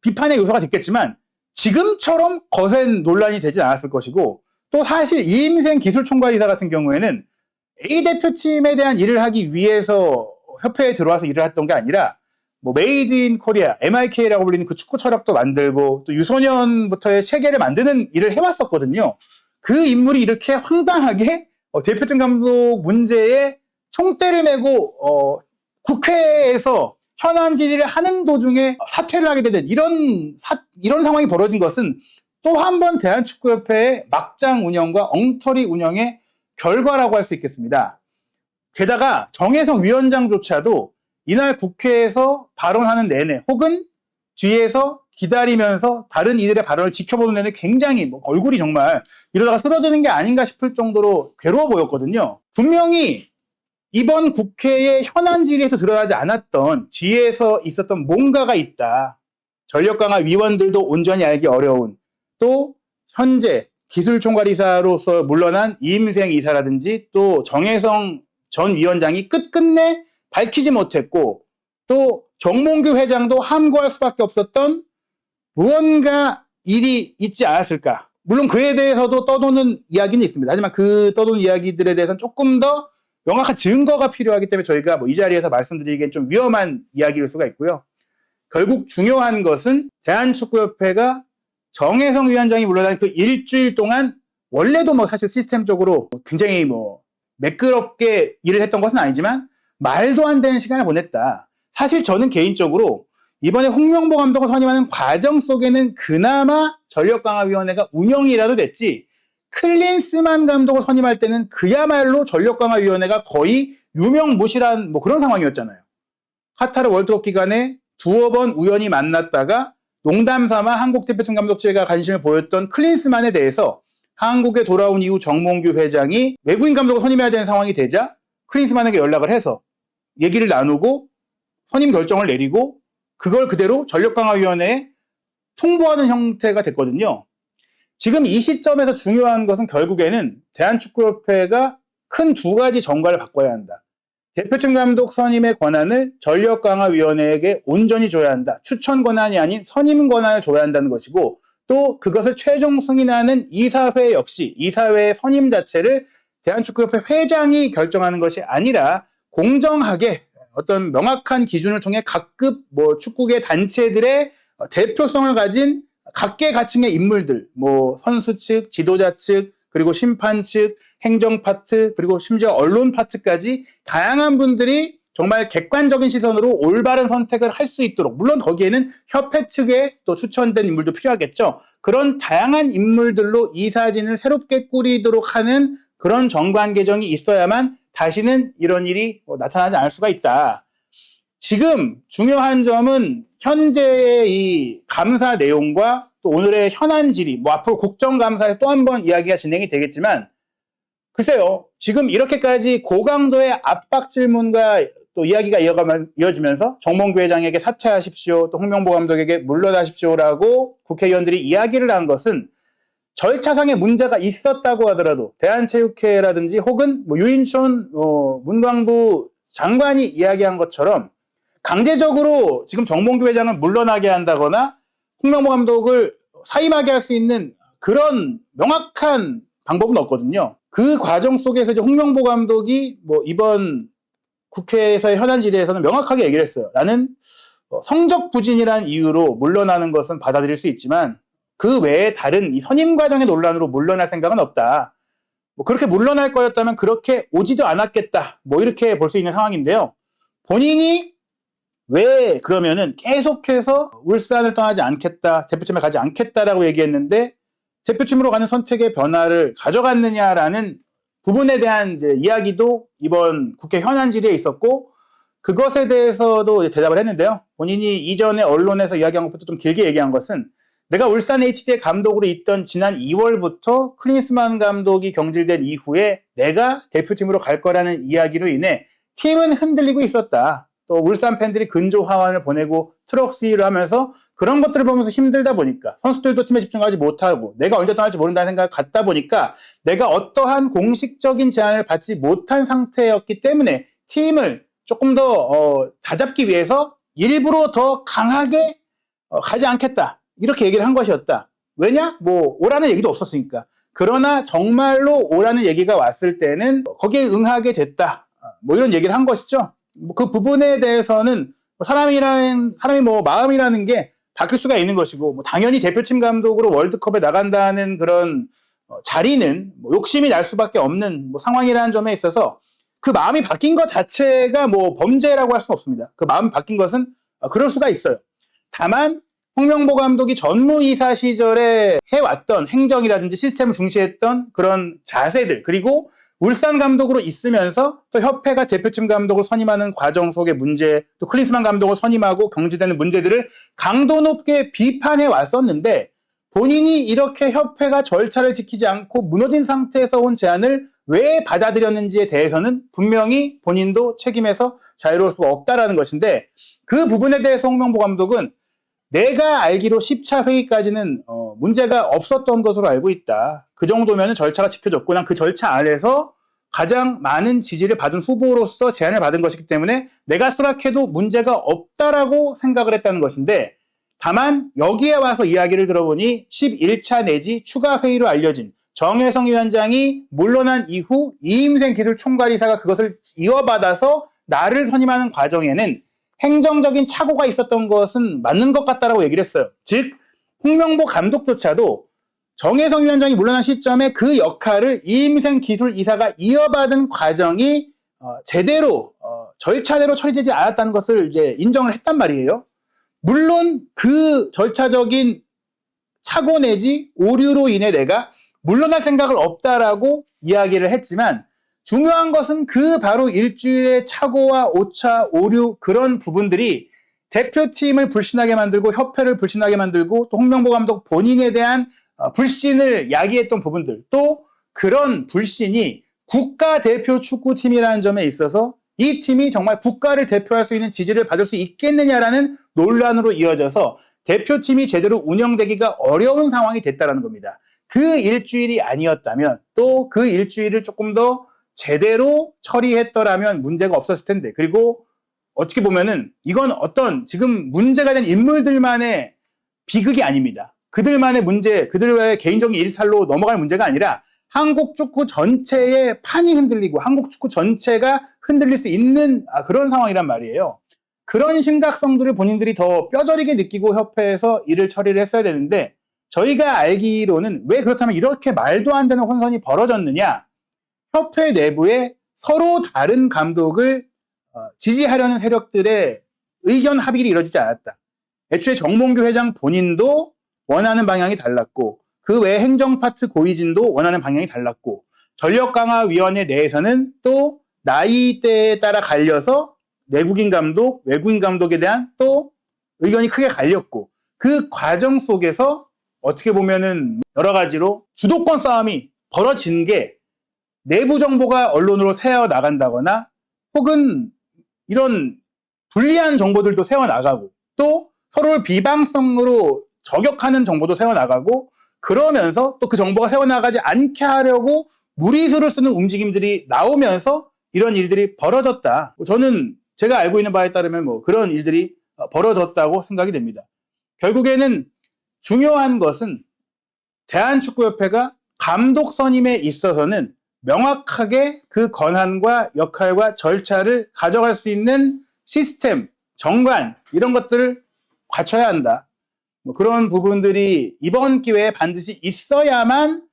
비판의 요소가 됐겠지만 지금처럼 거센 논란이 되지 않았을 것이고 또 사실 이임생 기술총괄이사 같은 경우에는 A 대표팀에 대한 일을 하기 위해서 협회에 들어와서 일을 했던 게 아니라 뭐 메이드 인 코리아, MIK라고 불리는 그 축구 철학도 만들고 또 유소년부터의 체계를 만드는 일을 해왔었거든요. 그 인물이 이렇게 황당하게 대표팀 감독 문제에 총대를 메고 국회에서 현안 질의를 하는 도중에 사퇴를 하게 되는 이런 상황이 벌어진 것은 또 한 번 대한축구협회의 막장 운영과 엉터리 운영의 결과라고 할 수 있겠습니다. 게다가 정혜성 위원장조차도 이날 국회에서 발언하는 내내 혹은 뒤에서 기다리면서 다른 이들의 발언을 지켜보는 내내 굉장히 뭐 얼굴이 정말 이러다가 쓰러지는 게 아닌가 싶을 정도로 괴로워 보였거든요. 분명히 이번 국회의 현안 질의에도 드러나지 않았던 뒤에서 있었던 뭔가가 있다. 전력강화 위원들도 온전히 알기 어려운 또 현재 기술총괄이사로서 물러난 이임생 이사라든지 또 정혜성 전 위원장이 끝끝내 밝히지 못했고 또 정몽규 회장도 함구할 수밖에 없었던 무언가 일이 있지 않았을까. 물론 그에 대해서도 떠도는 이야기는 있습니다. 하지만 그 떠도는 이야기들에 대해서는 조금 더 명확한 증거가 필요하기 때문에 저희가 뭐 이 자리에서 말씀드리기엔 좀 위험한 이야기일 수가 있고요. 결국 중요한 것은 대한축구협회가 정혜성 위원장이 물러난 그 일주일 동안 원래도 뭐 사실 시스템적으로 굉장히 뭐 매끄럽게 일을 했던 것은 아니지만 말도 안 되는 시간을 보냈다. 사실 저는 개인적으로 이번에 홍명보 감독을 선임하는 과정 속에는 그나마 전력강화위원회가 운영이라도 됐지, 클린스만 감독을 선임할 때는 그야말로 전력강화위원회가 거의 유명무실한 뭐 그런 상황이었잖아요. 카타르 월드컵 기간에 두어 번 우연히 만났다가 농담삼아 한국대표팀 감독제가 관심을 보였던 클린스만에 대해서 한국에 돌아온 이후 정몽규 회장이 외국인 감독을 선임해야 되는 상황이 되자 클린스만에게 연락을 해서 얘기를 나누고 선임 결정을 내리고 그걸 그대로 전력강화위원회에 통보하는 형태가 됐거든요. 지금 이 시점에서 중요한 것은 결국에는 대한축구협회가 큰 두 가지 전과를 바꿔야 한다. 대표팀 감독 선임의 권한을 전력강화위원회에게 온전히 줘야 한다. 추천 권한이 아닌 선임 권한을 줘야 한다는 것이고, 또 그것을 최종 승인하는 이사회 역시 이사회의 선임 자체를 대한축구협회 회장이 결정하는 것이 아니라 공정하게 어떤 명확한 기준을 통해 각급 축구계 단체들의 대표성을 가진 각계각층의 인물들, 선수 측, 지도자 측, 그리고 심판 측, 행정 파트, 그리고 심지어 언론 파트까지 다양한 분들이 정말 객관적인 시선으로 올바른 선택을 할 수 있도록, 물론 거기에는 협회 측에 또 추천된 인물도 필요하겠죠. 그런 다양한 인물들로 이사진을 새롭게 꾸리도록 하는 그런 정관 개정이 있어야만 다시는 이런 일이 나타나지 않을 수가 있다. 지금 중요한 점은 현재의 이 감사 내용과 또 오늘의 현안 질의, 앞으로 국정감사에 또 한 번 이야기가 진행이 되겠지만, 글쎄요, 지금 이렇게까지 고강도의 압박 질문과 또 이야기가 이어지면서 정몽규 회장에게 사퇴하십시오, 또 홍명보 감독에게 물러나십시오라고 국회의원들이 이야기를 한 것은 절차상의 문제가 있었다고 하더라도 대한체육회라든지 혹은 유인촌 문광부 장관이 이야기한 것처럼 강제적으로 지금 정몽규 회장을 물러나게 한다거나 홍명보 감독을 사임하게 할 수 있는 그런 명확한 방법은 없거든요. 그 과정 속에서 이제 홍명보 감독이 이번 국회에서의 현안 질의에서는 명확하게 얘기를 했어요. 나는 성적 부진이란 이유로 물러나는 것은 받아들일 수 있지만 그 외에 다른 이 선임 과정의 논란으로 물러날 생각은 없다. 그렇게 물러날 거였다면 그렇게 오지도 않았겠다. 이렇게 볼 수 있는 상황인데요. 본인이 왜 그러면은 계속해서 울산을 떠나지 않겠다, 대표팀에 가지 않겠다라고 얘기했는데 대표팀으로 가는 선택의 변화를 가져갔느냐라는 부분에 대한 이제 이야기도 이번 국회 현안 질의에 있었고, 그것에 대해서도 대답을 했는데요. 본인이 이전에 언론에서 이야기한 것부터 좀 길게 얘기한 것은, 내가 울산 HD의 감독으로 있던 지난 2월부터 클린스만 감독이 경질된 이후에 내가 대표팀으로 갈 거라는 이야기로 인해 팀은 흔들리고 있었다. 또 울산 팬들이 근조 하원을 보내고 트럭 시위를 하면서 그런 것들을 보면서 힘들다 보니까 선수들도 팀에 집중하지 못하고 내가 언제 떠날지 모른다는 생각을 갖다 보니까 내가 어떠한 공식적인 제안을 받지 못한 상태였기 때문에 팀을 조금 더 다잡기 위해서 일부러 더 강하게 가지 않겠다, 이렇게 얘기를 한 것이었다. 왜냐? 오라는 얘기도 없었으니까. 그러나 정말로 오라는 얘기가 왔을 때는 거기에 응하게 됐다. 이런 얘기를 한 것이죠. 그 부분에 대해서는 사람이 마음이라는 게 바뀔 수가 있는 것이고, 당연히 대표팀 감독으로 월드컵에 나간다는 그런 자리는 욕심이 날 수밖에 없는 상황이라는 점에 있어서 그 마음이 바뀐 것 자체가 범죄라고 할 수는 없습니다. 그 마음이 바뀐 것은 그럴 수가 있어요. 다만 홍명보 감독이 전무이사 시절에 해왔던 행정이라든지 시스템을 중시했던 그런 자세들, 그리고 울산 감독으로 있으면서 또 협회가 대표팀 감독을 선임하는 과정 속의 문제, 또 클린스만 감독을 선임하고 경질되는 문제들을 강도 높게 비판해 왔었는데, 본인이 이렇게 협회가 절차를 지키지 않고 무너진 상태에서 온 제안을 왜 받아들였는지에 대해서는 분명히 본인도 책임에서 자유로울 수가 없다라는 것인데, 그 부분에 대해서 홍명보 감독은 내가 알기로 10차 회의까지는 문제가 없었던 것으로 알고 있다. 그 정도면 절차가 지켜졌고 난 그 절차 안에서 가장 많은 지지를 받은 후보로서 제안을 받은 것이기 때문에 내가 수락해도 문제가 없다라고 생각을 했다는 것인데, 다만 여기에 와서 이야기를 들어보니 11차 내지 추가 회의로 알려진 정혜성 위원장이 물러난 이후 이임생 기술총괄이사가 그것을 이어받아서 나를 선임하는 과정에는 행정적인 착오가 있었던 것은 맞는 것 같다라고 얘기를 했어요. 즉 홍명보 감독조차도 정혜성 위원장이 물러난 시점에 그 역할을 이임생 기술이사가 이어받은 과정이 제대로 절차대로 처리되지 않았다는 것을 이제 인정을 했단 말이에요. 물론 그 절차적인 착오 내지 오류로 인해 내가 물러날 생각을 없다라고 이야기를 했지만 중요한 것은 그 바로 일주일의 착오와 오차, 오류 그런 부분들이 대표팀을 불신하게 만들고 협회를 불신하게 만들고 또 홍명보 감독 본인에 대한 불신을 야기했던 부분들 또 그런 불신이 국가대표 축구팀이라는 점에 있어서 이 팀이 정말 국가를 대표할 수 있는 지지를 받을 수 있겠느냐라는 논란으로 이어져서 대표팀이 제대로 운영되기가 어려운 상황이 됐다는 겁니다. 그 일주일이 아니었다면 또 그 일주일을 조금 더 제대로 처리했더라면 문제가 없었을 텐데 그리고 어떻게 보면은 이건 어떤 지금 문제가 된 인물들만의 비극이 아닙니다. 그들만의 문제, 그들의 개인적인 일탈로 넘어갈 문제가 아니라 한국 축구 전체의 판이 흔들리고 한국 축구 전체가 흔들릴 수 있는 그런 상황이란 말이에요. 그런 심각성들을 본인들이 더 뼈저리게 느끼고 협회에서 일을 처리를 했어야 되는데 저희가 알기로는 왜 그렇다면 이렇게 말도 안 되는 혼선이 벌어졌느냐. 협회 내부에 서로 다른 감독을 지지하려는 세력들의 의견 합의가 이루어지지 않았다. 애초에 정몽규 회장 본인도 원하는 방향이 달랐고 그 외 행정 파트 고위진도 원하는 방향이 달랐고 전력강화위원회 내에서는 또 나이대에 따라 갈려서 내국인 감독, 외국인 감독에 대한 또 의견이 크게 갈렸고 그 과정 속에서 어떻게 보면은 여러 가지로 주도권 싸움이 벌어진 게 내부 정보가 언론으로 새어 나간다거나 혹은 이런 불리한 정보들도 새어 나가고 또 서로를 비방성으로 저격하는 정보도 새어 나가고 그러면서 또 그 정보가 새어 나가지 않게 하려고 무리수를 쓰는 움직임들이 나오면서 이런 일들이 벌어졌다. 저는 제가 알고 있는 바에 따르면 뭐 그런 일들이 벌어졌다고 생각이 됩니다. 결국에는 중요한 것은 대한축구협회가 감독 선임에 있어서는 명확하게 그 권한과 역할과 절차를 가져갈 수 있는 시스템, 정관 이런 것들을 갖춰야 한다. 뭐 그런 부분들이 이번 기회에 반드시 있어야만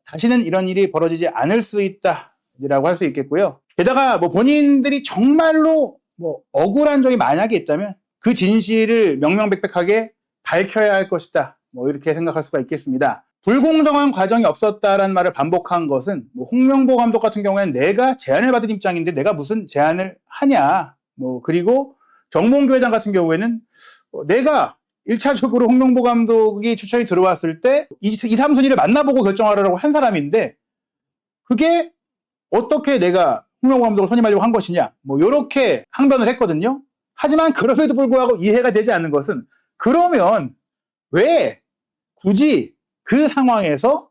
다시는 이런 일이 벌어지지 않을 수 있다라고 할 수 있겠고요. 게다가 뭐 본인들이 정말로 뭐 억울한 점이 만약에 있다면 그 진실을 명명백백하게 밝혀야 할 것이다. 뭐 이렇게 생각할 수가 있겠습니다. 불공정한 과정이 없었다라는 말을 반복한 것은 뭐 홍명보 감독 같은 경우에는 내가 제안을 받은 입장인데 내가 무슨 제안을 하냐. 뭐 그리고 정몽규 회장 같은 경우에는 내가 1차적으로 홍명보 감독이 추천이 들어왔을 때 2, 3순위를 만나보고 결정하라고 한 사람인데 그게 어떻게 내가 홍명보 감독을 선임하려고 한 것이냐. 뭐 이렇게 항변을 했거든요. 하지만 그럼에도 불구하고 이해가 되지 않는 것은 그러면 왜 굳이 그 상황에서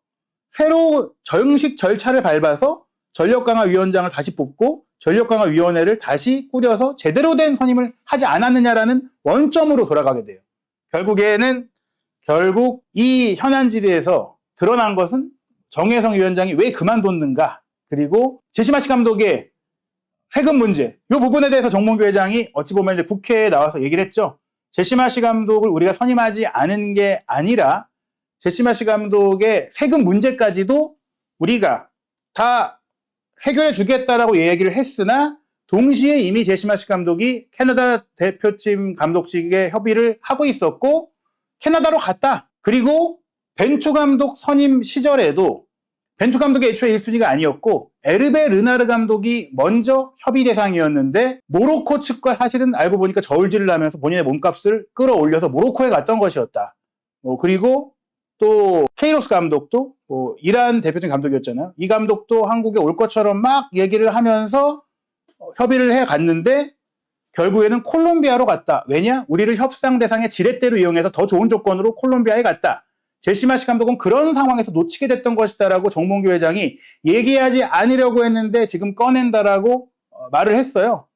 새로 정식 절차를 밟아서 전력강화위원장을 다시 뽑고 전력강화위원회를 다시 꾸려서 제대로 된 선임을 하지 않았느냐라는 원점으로 돌아가게 돼요. 결국 이 현안질에서 드러난 것은 정혜성 위원장이 왜 그만뒀는가 그리고 제시마시 감독의 세금 문제 이 부분에 대해서 정몽규 회장이 어찌 보면 이제 국회에 나와서 얘기를 했죠. 제시마시 감독을 우리가 선임하지 않은 게 아니라 제시마시 감독의 세금 문제까지도 우리가 다 해결해 주겠다라고 얘기를 했으나 동시에 이미 제시마시 감독이 캐나다 대표팀 감독직에 협의를 하고 있었고 캐나다로 갔다. 그리고 벤투 감독 선임 시절에도 벤투 감독이 애초에 1순위가 아니었고 에르베 르나르 감독이 먼저 협의 대상이었는데 모로코 측과 사실은 알고 보니까 저울질을 하면서 본인의 몸값을 끌어올려서 모로코에 갔던 것이었다. 그리고 또 케이로스 감독도 이란 대표팀 감독이었잖아요. 이 감독도 한국에 올 것처럼 막 얘기를 하면서 협의를 해 갔는데 결국에는 콜롬비아로 갔다. 왜냐? 우리를 협상 대상의 지렛대로 이용해서 더 좋은 조건으로 콜롬비아에 갔다. 제시마시 감독은 그런 상황에서 놓치게 됐던 것이다라고 정몽규 회장이 얘기하지 않으려고 했는데 지금 꺼낸다라고 말을 했어요.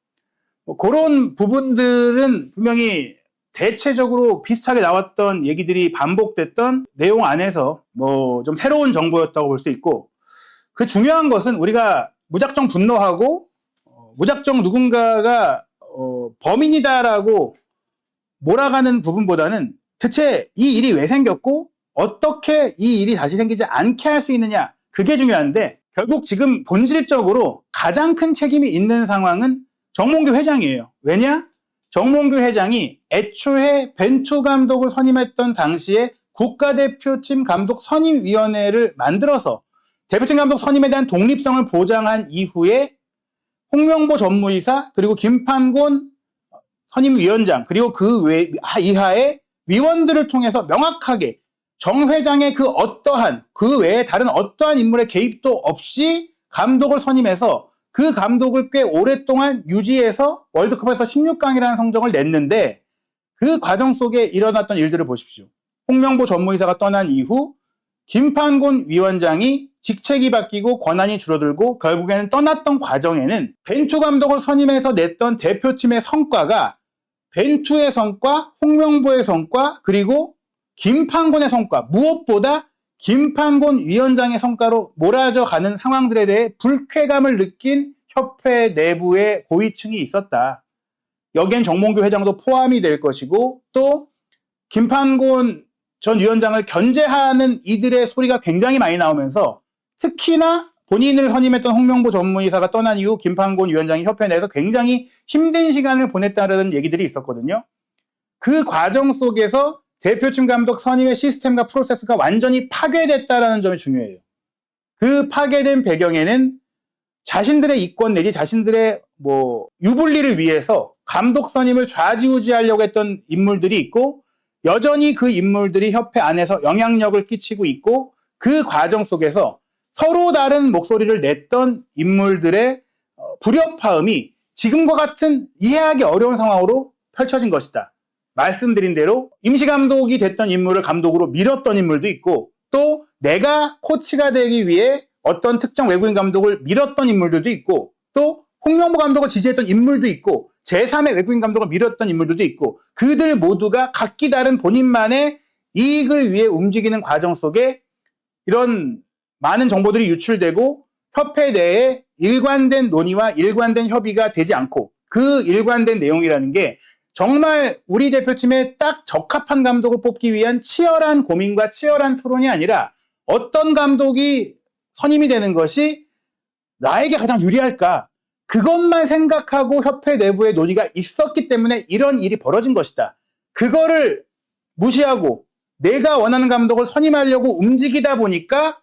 그런 부분들은 분명히 대체적으로 비슷하게 나왔던 얘기들이 반복됐던 내용 안에서 뭐 좀 새로운 정보였다고 볼 수 있고 그 중요한 것은 우리가 무작정 분노하고 무작정 누군가가 범인이다라고 몰아가는 부분보다는 대체 이 일이 왜 생겼고 어떻게 이 일이 다시 생기지 않게 할 수 있느냐, 그게 중요한데 결국 지금 본질적으로 가장 큰 책임이 있는 상황은 정몽규 회장이에요. 왜냐? 정몽규 회장이 애초에 벤투 감독을 선임했던 당시에 국가대표팀 감독 선임위원회를 만들어서 대표팀 감독 선임에 대한 독립성을 보장한 이후에 홍명보 전무이사 그리고 김판곤 선임위원장 그리고 그 이하의 위원들을 통해서 명확하게 정 회장의 그 외에 다른 어떠한 인물의 개입도 없이 감독을 선임해서 그 감독을 꽤 오랫동안 유지해서 월드컵에서 16강이라는 성적을 냈는데 그 과정 속에 일어났던 일들을 보십시오. 홍명보 전무이사가 떠난 이후 김판곤 위원장이 직책이 바뀌고 권한이 줄어들고 결국에는 떠났던 과정에는 벤투 감독을 선임해서 냈던 대표팀의 성과가 벤투의 성과, 홍명보의 성과, 그리고 김판곤의 성과, 무엇보다 김판곤 위원장의 성과로 몰아져 가는 상황들에 대해 불쾌감을 느낀 협회 내부의 고위층이 있었다. 여기엔 정몽규 회장도 포함이 될 것이고 또 김판곤 전 위원장을 견제하는 이들의 소리가 굉장히 많이 나오면서 특히나 본인을 선임했던 홍명보 전무이사가 떠난 이후 김판곤 위원장이 협회 내에서 굉장히 힘든 시간을 보냈다는 얘기들이 있었거든요. 그 과정 속에서 대표팀 감독 선임의 시스템과 프로세스가 완전히 파괴됐다는 점이 중요해요. 그 파괴된 배경에는 자신들의 이권 내지 자신들의 유불리를 위해서 감독 선임을 좌지우지하려고 했던 인물들이 있고 여전히 그 인물들이 협회 안에서 영향력을 끼치고 있고 그 과정 속에서 서로 다른 목소리를 냈던 인물들의 불협화음이 지금과 같은 이해하기 어려운 상황으로 펼쳐진 것이다. 말씀드린 대로 임시감독이 됐던 인물을 감독으로 밀었던 인물도 있고 또 내가 코치가 되기 위해 어떤 특정 외국인 감독을 밀었던 인물들도 있고 또 홍명보 감독을 지지했던 인물도 있고 제3의 외국인 감독을 밀었던 인물들도 있고 그들 모두가 각기 다른 본인만의 이익을 위해 움직이는 과정 속에 이런 많은 정보들이 유출되고 협회 내에 일관된 논의와 일관된 협의가 되지 않고 그 일관된 내용이라는 게 정말 우리 대표팀에 딱 적합한 감독을 뽑기 위한 치열한 고민과 치열한 토론이 아니라 어떤 감독이 선임이 되는 것이 나에게 가장 유리할까? 그것만 생각하고 협회 내부의 논의가 있었기 때문에 이런 일이 벌어진 것이다. 그거를 무시하고 내가 원하는 감독을 선임하려고 움직이다 보니까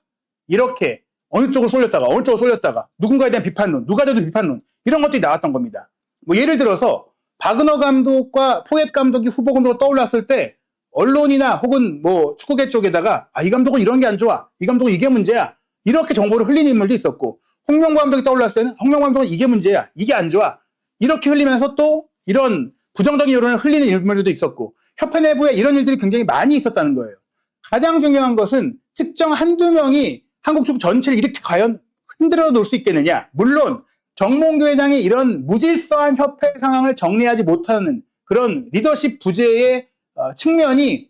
이렇게 어느 쪽을 쏠렸다가 누군가에 대한 비판론, 누가 돼도 비판론 이런 것들이 나왔던 겁니다. 예를 들어서 바그너 감독과 포겟 감독이 후보 감독으로 떠올랐을 때 언론이나 혹은 축구계 쪽에다가 이 감독은 이런 게 안 좋아, 이 감독은 이게 문제야 이렇게 정보를 흘리는 인물도 있었고 홍명보 감독이 떠올랐을 때는 홍명보 감독은 이게 문제야, 이게 안 좋아 이렇게 흘리면서 또 이런 부정적인 여론을 흘리는 인물들도 있었고 협회 내부에 이런 일들이 굉장히 많이 있었다는 거예요. 가장 중요한 것은 특정 한두 명이 한국 축구 전체를 이렇게 과연 흔들어 놓을 수 있겠느냐. 물론 정몽규 회장이 이런 무질서한 협회 상황을 정리하지 못하는 그런 리더십 부재의 측면이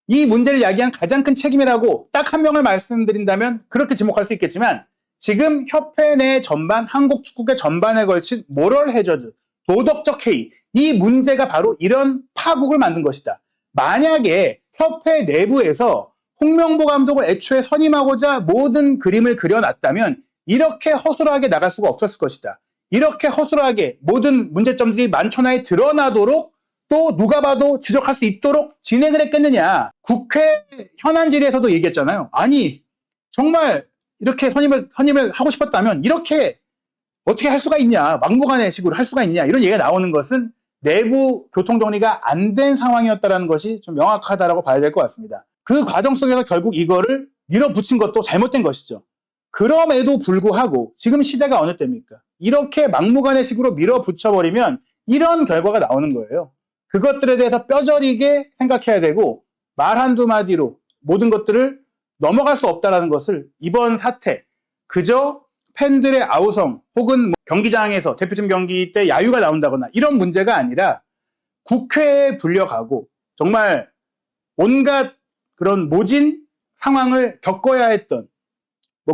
이 문제를 야기한 가장 큰 책임이라고 딱 한 명을 말씀드린다면 그렇게 지목할 수 있겠지만 지금 협회 내 전반, 한국 축구계 전반에 걸친 모럴 해저드, 도덕적 해이 이 문제가 바로 이런 파국을 만든 것이다. 만약에 협회 내부에서 홍명보 감독을 애초에 선임하고자 모든 그림을 그려놨다면 이렇게 허술하게 나갈 수가 없었을 것이다. 이렇게 허술하게 모든 문제점들이 만천하에 드러나도록 또 누가 봐도 지적할 수 있도록 진행을 했겠느냐. 국회 현안 질의에서도 얘기했잖아요. 아니 정말 이렇게 선임을 하고 싶었다면 이렇게 어떻게 할 수가 있냐. 막무가내 식으로 할 수가 있냐. 이런 얘기가 나오는 것은 내부 교통정리가 안 된 상황이었다는 것이 좀 명확하다라고 봐야 될 것 같습니다. 그 과정 속에서 결국 이거를 밀어붙인 것도 잘못된 것이죠. 그럼에도 불구하고 지금 시대가 어느 때입니까? 이렇게 막무가내 식으로 밀어붙여버리면 이런 결과가 나오는 거예요. 그것들에 대해서 뼈저리게 생각해야 되고 말 한두 마디로 모든 것들을 넘어갈 수 없다는 것을 이번 사태 그저 팬들의 아우성 혹은 경기장에서 대표팀 경기 때 야유가 나온다거나 이런 문제가 아니라 국회에 불려가고 정말 온갖 그런 모진 상황을 겪어야 했던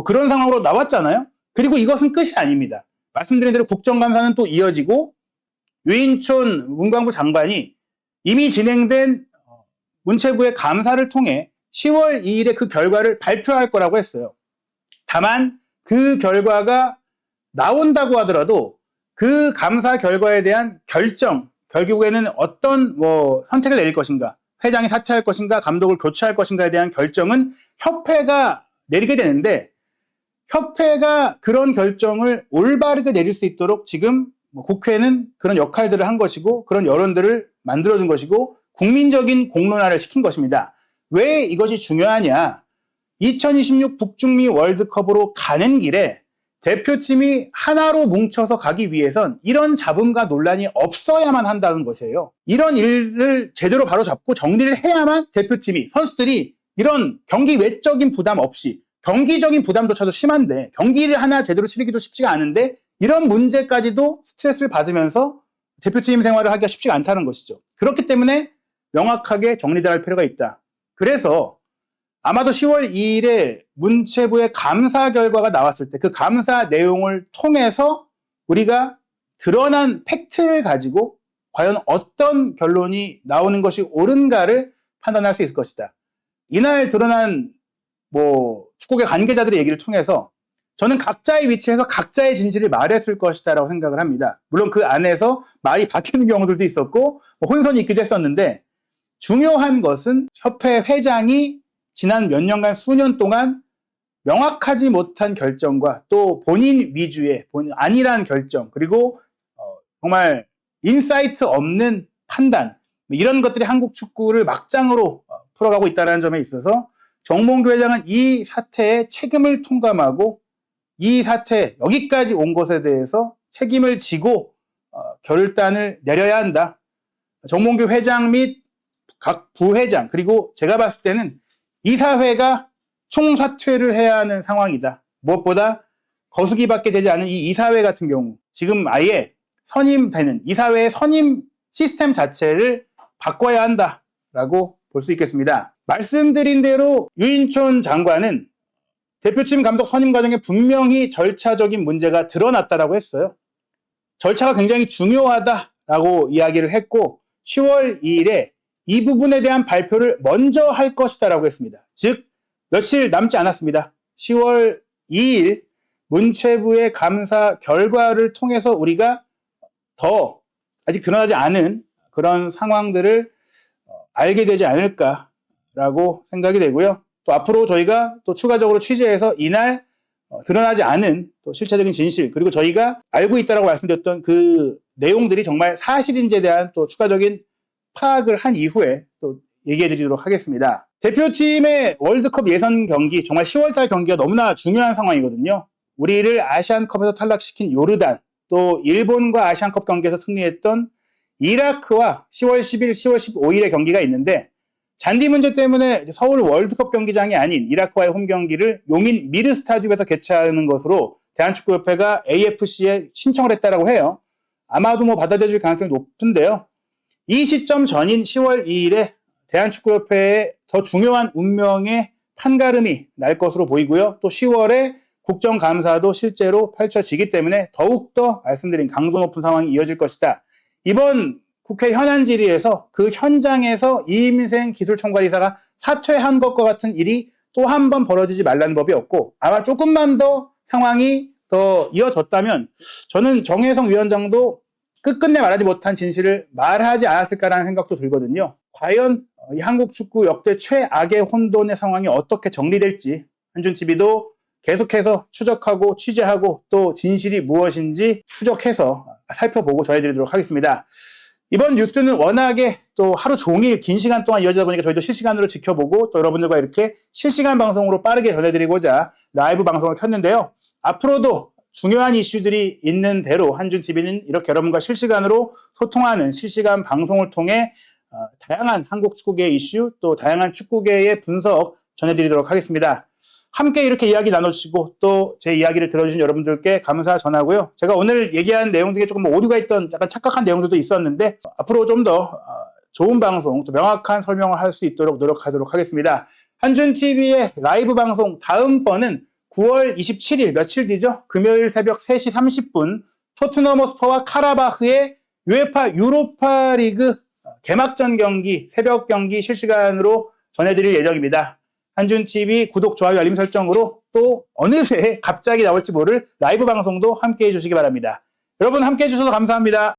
그런 상황으로 나왔잖아요. 그리고 이것은 끝이 아닙니다. 말씀드린 대로 국정감사는 또 이어지고 유인촌 문광부 장관이 이미 진행된 문체부의 감사를 통해 10월 2일에 그 결과를 발표할 거라고 했어요. 다만 그 결과가 나온다고 하더라도 그 감사 결과에 대한 결정, 결국에는 어떤 선택을 내릴 것인가, 회장이 사퇴할 것인가, 감독을 교체할 것인가에 대한 결정은 협회가 내리게 되는데, 협회가 그런 결정을 올바르게 내릴 수 있도록 지금 국회는 그런 역할들을 한 것이고, 그런 여론들을 만들어준 것이고, 국민적인 공론화를 시킨 것입니다. 왜 이것이 중요하냐? 2026 북중미 월드컵으로 가는 길에 대표팀이 하나로 뭉쳐서 가기 위해선 이런 잡음과 논란이 없어야만 한다는 것이에요. 이런 일을 제대로 바로잡고 정리를 해야만 대표팀이, 선수들이 이런 경기 외적인 부담 없이, 경기적인 부담조차도 심한데 경기를 하나 제대로 치르기도 쉽지가 않은데 이런 문제까지도 스트레스를 받으면서 대표팀 생활을 하기가 쉽지가 않다는 것이죠. 그렇기 때문에 명확하게 정리될 필요가 있다. 그래서 아마도 10월 2일에 문체부의 감사 결과가 나왔을 때 그 감사 내용을 통해서 우리가 드러난 팩트를 가지고 과연 어떤 결론이 나오는 것이 옳은가를 판단할 수 있을 것이다. 이날 드러난 축구계 관계자들의 얘기를 통해서 저는 각자의 위치에서 각자의 진실을 말했을 것이다 라고 생각을 합니다. 물론 그 안에서 말이 바뀌는 경우들도 있었고 혼선이 있기도 했었는데, 중요한 것은 협회 회장이 지난 몇 년간, 수년 동안 명확하지 못한 결정과 또 본인 위주의, 안일한 결정, 그리고 정말 인사이트 없는 판단, 이런 것들이 한국 축구를 막장으로 풀어가고 있다는 점에 있어서 정몽규 회장은 이 사태에 책임을 통감하고 이 사태, 여기까지 온 것에 대해서 책임을 지고 결단을 내려야 한다. 정몽규 회장 및 각 부회장, 그리고 제가 봤을 때는 이사회가 총사퇴를 해야 하는 상황이다. 무엇보다 거수기밖에 되지 않은 이 이사회 같은 경우 지금 아예 선임되는 이사회의 선임 시스템 자체를 바꿔야 한다라고 볼 수 있겠습니다. 말씀드린 대로 유인촌 장관은 대표팀 감독 선임 과정에 분명히 절차적인 문제가 드러났다라고 했어요. 절차가 굉장히 중요하다라고 이야기를 했고 10월 2일에 이 부분에 대한 발표를 먼저 할 것이다라고 했습니다. 즉 며칠 남지 않았습니다. 10월 2일 문체부의 감사 결과를 통해서 우리가 더 아직 드러나지 않은 그런 상황들을 알게 되지 않을까라고 생각이 되고요. 또 앞으로 저희가 또 추가적으로 취재해서 이날 드러나지 않은 또 실체적인 진실, 그리고 저희가 알고 있다라고 말씀드렸던 그 내용들이 정말 사실인지에 대한 또 추가적인 파악을 한 이후에 또 얘기해 드리도록 하겠습니다. 대표팀의 월드컵 예선 경기, 정말 10월달 경기가 너무나 중요한 상황이거든요. 우리를 아시안컵에서 탈락시킨 요르단, 또 일본과 아시안컵 경기에서 승리했던 이라크와 10월 10일, 10월 15일의 경기가 있는데, 잔디 문제 때문에 서울 월드컵 경기장이 아닌 이라크와의 홈 경기를 용인 미르 스타디움에서 개최하는 것으로 대한축구협회가 AFC에 신청을 했다라고 해요. 아마도 받아들여질 가능성이 높은데요. 이 시점 전인 10월 2일에 대한축구협회의 더 중요한 운명의 판가름이 날 것으로 보이고요. 또 10월에 국정감사도 실제로 펼쳐지기 때문에 더욱더 말씀드린 강도 높은 상황이 이어질 것이다. 이번 국회 현안 질의에서 그 현장에서 이임생 기술총괄이사가 사퇴한 것과 같은 일이 또 한 번 벌어지지 말라는 법이 없고, 아마 조금만 더 상황이 더 이어졌다면 저는 정혜성 위원장도 끝끝내 말하지 못한 진실을 말하지 않았을까라는 생각도 들거든요. 과연 이 한국 축구 역대 최악의 혼돈의 상황이 어떻게 정리될지 한준TV도 계속해서 추적하고 취재하고 또 진실이 무엇인지 추적해서 살펴보고 전해드리도록 하겠습니다. 이번 뉴스는 워낙에 또 하루 종일 긴 시간 동안 이어지다 보니까 저희도 실시간으로 지켜보고 또 여러분들과 이렇게 실시간 방송으로 빠르게 전해드리고자 라이브 방송을 켰는데요. 앞으로도 중요한 이슈들이 있는 대로 한준TV는 이렇게 여러분과 실시간으로 소통하는 실시간 방송을 통해 다양한 한국 축구계의 이슈, 또 다양한 축구계의 분석 전해드리도록 하겠습니다. 함께 이렇게 이야기 나눠주시고 또 제 이야기를 들어주신 여러분들께 감사 전하고요. 제가 오늘 얘기한 내용 중에 조금 오류가 있던 약간 착각한 내용들도 있었는데 앞으로 좀 더 좋은 방송, 또 명확한 설명을 할 수 있도록 노력하도록 하겠습니다. 한준TV의 라이브 방송 다음번은 9월 27일, 며칠 뒤죠? 금요일 새벽 3시 30분 토트넘 호스퍼와 카라바흐의 UEFA 유로파 리그 개막전 경기, 새벽 경기 실시간으로 전해드릴 예정입니다. 한준TV 구독, 좋아요, 알림 설정으로 또 어느새 갑자기 나올지 모를 라이브 방송도 함께 해주시기 바랍니다. 여러분 함께 해주셔서 감사합니다.